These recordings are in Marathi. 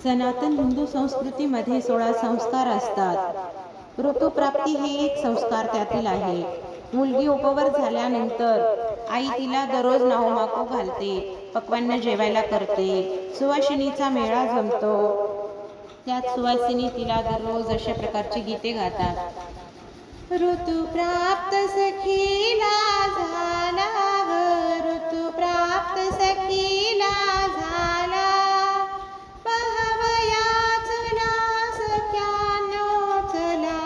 सनातन हिंदू संस्कृतीमध्ये 16 संस्कार असतात. ऋतुप्राप्ती हे एक संस्कार त्यातील आहे. मुलगी उपवर झाल्यानंतर आई तिला दररोज नाहूमाकू घालते, पक्वान्न जेवायला करते, सुवासिनीचा मेळा जमतो. त्यात सुवासिनी तिला दररोज अशा प्रकारची गीते गातात. ऋतुप्राप्त सखीला झाला ग, ऋतुप्राप्त सखीला झाला, पहावयाच ना सख्यानो चला,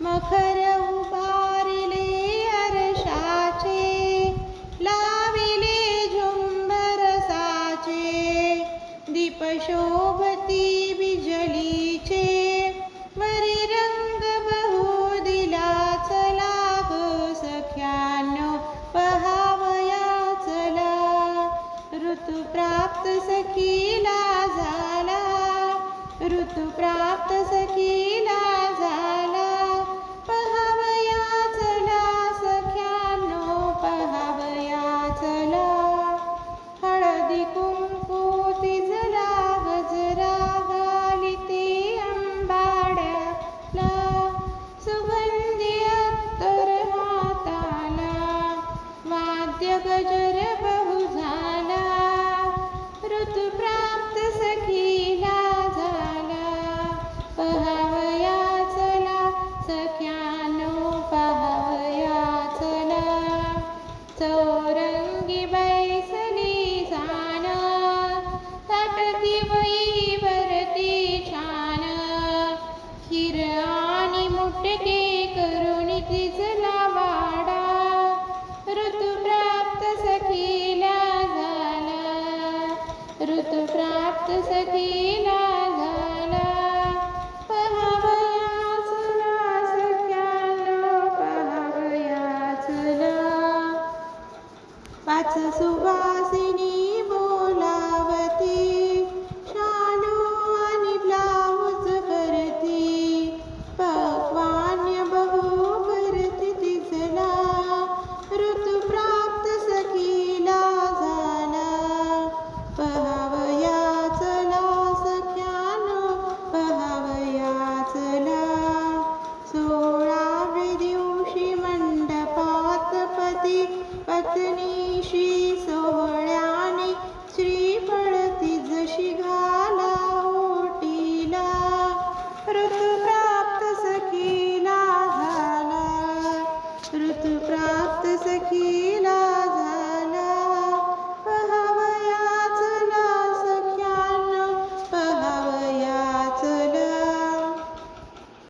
मखर उभारिले अर्शाचे, लाविले झुंबरसाचे, दीप शोभती बिजलीचे, वरी रंग बहु दिला चला ग सख्यानो, पहावया चला. ऋतुप्राप्त सखीला झाला, ऋतुप्राप्त सखीला झाला, पहावया चला सख्यानो, पहावया चला. हळदी कुंकू तिजला गजरा घालिते अंबाड्याला, सुगंधी अत्तर हाताला, वाद्य गजर बहु झाला. ऋतुप्राप्त सखीला झाला, पहावया चला सख्यानो, पहावया चला. चौरंगी बैसली जाण, ताटती वई भरती छान, खीर आणि मुटके करून तिजला वाडा. ऋतुप्राप्त सखीला झाला, ऋतुप्राप्त सखी